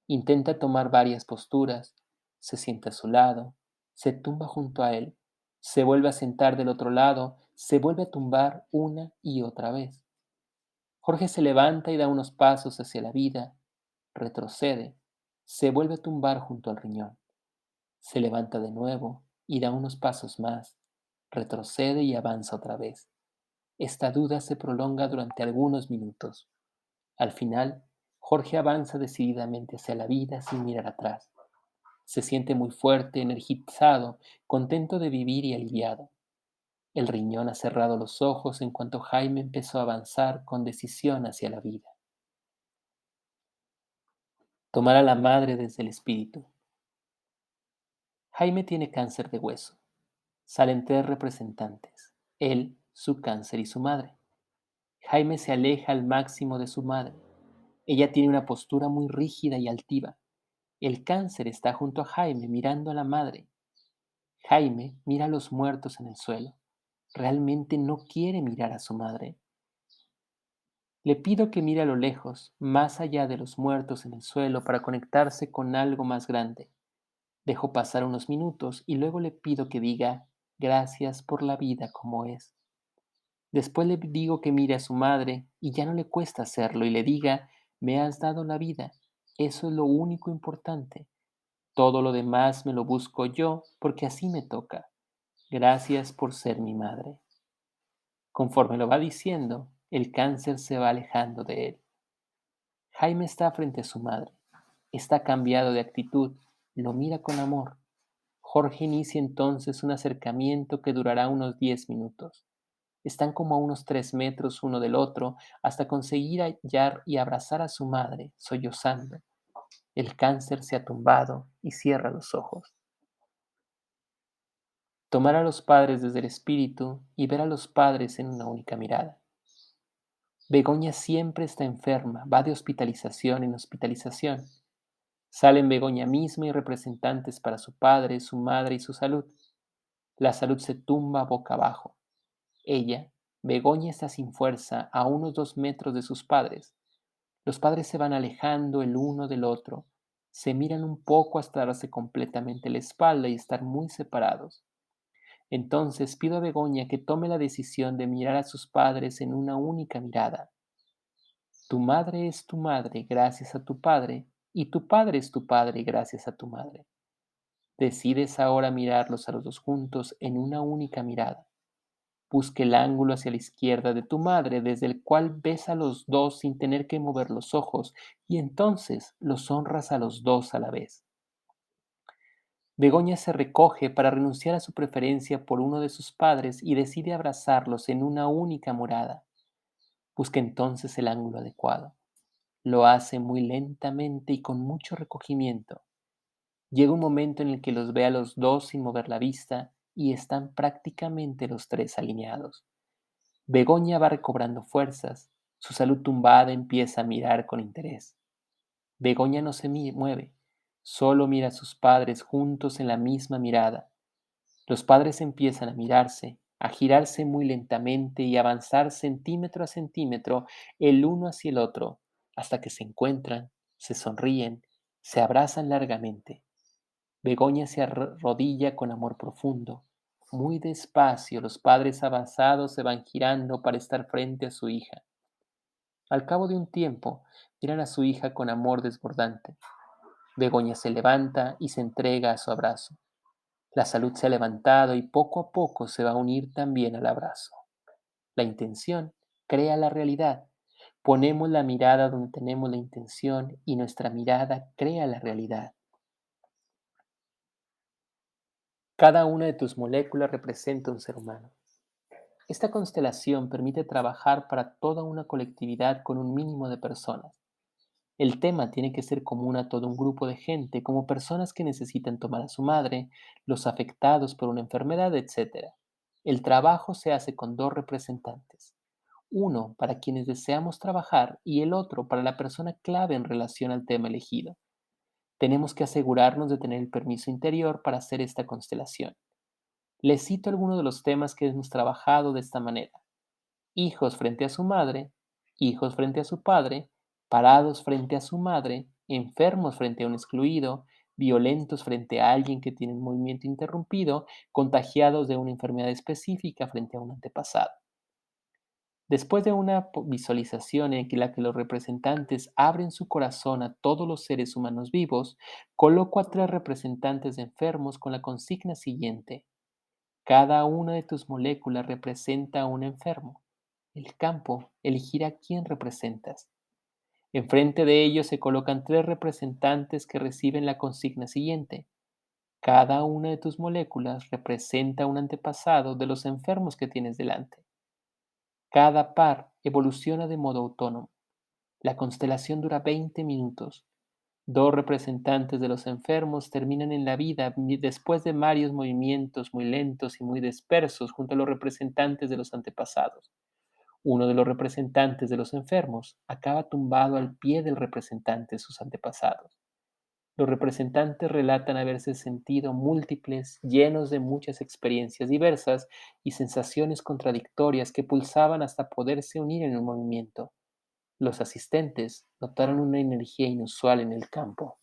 Intenta tomar varias posturas. Se sienta a su lado, se tumba junto a él, se vuelve a sentar del otro lado, se vuelve a tumbar una y otra vez. Jorge se levanta y da unos pasos hacia la vida, retrocede, se vuelve a tumbar junto al riñón, se levanta de nuevo y da unos pasos más, retrocede y avanza otra vez. Esta duda se prolonga durante algunos minutos. Al final, Jorge avanza decididamente hacia la vida sin mirar atrás. Se siente muy fuerte, energizado, contento de vivir y aliviado. El riñón ha cerrado los ojos en cuanto Jaime empezó a avanzar con decisión hacia la vida. Tomar a la madre desde el espíritu. Jaime tiene cáncer de hueso. Salen 3 representantes, él, su cáncer y su madre. Jaime se aleja al máximo de su madre. Ella tiene una postura muy rígida y altiva. El cáncer está junto a Jaime mirando a la madre. Jaime mira a los muertos en el suelo. Realmente no quiere mirar a su madre. Le pido que mire a lo lejos, más allá de los muertos en el suelo, para conectarse con algo más grande. Dejo pasar unos minutos y luego le pido que diga gracias por la vida como es. Después le digo que mire a su madre y ya no le cuesta hacerlo y le diga me has dado la vida. Eso es lo único importante. Todo lo demás me lo busco yo porque así me toca. Gracias por ser mi madre. Conforme lo va diciendo, el cáncer se va alejando de él. Jaime está frente a su madre. Está cambiado de actitud. Lo mira con amor. Jorge inicia entonces un acercamiento que durará unos 10 minutos. Están como a unos 3 metros uno del otro hasta conseguir hallar y abrazar a su madre, sollozando. El cáncer se ha tumbado y cierra los ojos. Tomar a los padres desde el espíritu y ver a los padres en una única mirada. Begoña siempre está enferma, va de hospitalización en hospitalización. Salen Begoña misma y representantes para su padre, su madre y su salud. La salud se tumba boca abajo. Ella, Begoña, está sin fuerza a unos 2 metros de sus padres. Los padres se van alejando el uno del otro. Se miran un poco hasta darse completamente la espalda y estar muy separados. Entonces pido a Begoña que tome la decisión de mirar a sus padres en una única mirada. Tu madre es tu madre gracias a tu padre, y tu padre es tu padre gracias a tu madre. Decides ahora mirarlos a los dos juntos en una única mirada. Busca el ángulo hacia la izquierda de tu madre, desde el cual ves a los dos sin tener que mover los ojos, y entonces los honras a los dos a la vez. Begoña se recoge para renunciar a su preferencia por uno de sus padres y decide abrazarlos en una única morada. Busca entonces el ángulo adecuado. Lo hace muy lentamente y con mucho recogimiento. Llega un momento en el que los ve a los dos sin mover la vista y están prácticamente los tres alineados. Begoña va recobrando fuerzas. Su salud tumbada empieza a mirar con interés. Begoña no se mueve, solo mira a sus padres juntos en la misma mirada. Los padres empiezan a mirarse, a girarse muy lentamente y a avanzar centímetro a centímetro el uno hacia el otro, hasta que se encuentran, se sonríen Se abrazan largamente. Begoña se arrodilla con amor profundo. Muy despacio, los padres avanzados se van girando para estar frente a su hija. Al cabo de un tiempo, miran a su hija con amor desbordante. Begoña se levanta y se entrega a su abrazo. La salud se ha levantado y poco a poco se va a unir también al abrazo. La intención crea la realidad. Ponemos la mirada donde tenemos la intención y nuestra mirada crea la realidad. Cada una de tus moléculas representa un ser humano. Esta constelación permite trabajar para toda una colectividad con un mínimo de personas. El tema tiene que ser común a todo un grupo de gente, como personas que necesitan tomar a su madre, los afectados por una enfermedad, etc. El trabajo se hace con dos representantes, uno para quienes deseamos trabajar y el otro para la persona clave en relación al tema elegido. Tenemos que asegurarnos de tener el permiso interior para hacer esta constelación. Les cito algunos de los temas que hemos trabajado de esta manera: hijos frente a su madre, hijos frente a su padre, parados frente a su madre, enfermos frente a un excluido, violentos frente a alguien que tiene un movimiento interrumpido, contagiados de una enfermedad específica frente a un antepasado. Después de una visualización en la que los representantes abren su corazón a todos los seres humanos vivos, coloco a 3 representantes de enfermos con la consigna siguiente: cada una de tus moléculas representa a un enfermo. El campo elegirá quién representas. Enfrente de ellos se colocan 3 representantes que reciben la consigna siguiente: cada una de tus moléculas representa a un antepasado de los enfermos que tienes delante. Cada par evoluciona de modo autónomo. La constelación dura 20 minutos. 2 representantes de los enfermos terminan en la vida después de varios movimientos muy lentos y muy dispersos junto a los representantes de los antepasados. Uno de los representantes de los enfermos acaba tumbado al pie del representante de sus antepasados. Los representantes relatan haberse sentido múltiples, llenos de muchas experiencias diversas y sensaciones contradictorias que pulsaban hasta poderse unir en un movimiento. Los asistentes notaron una energía inusual en el campo.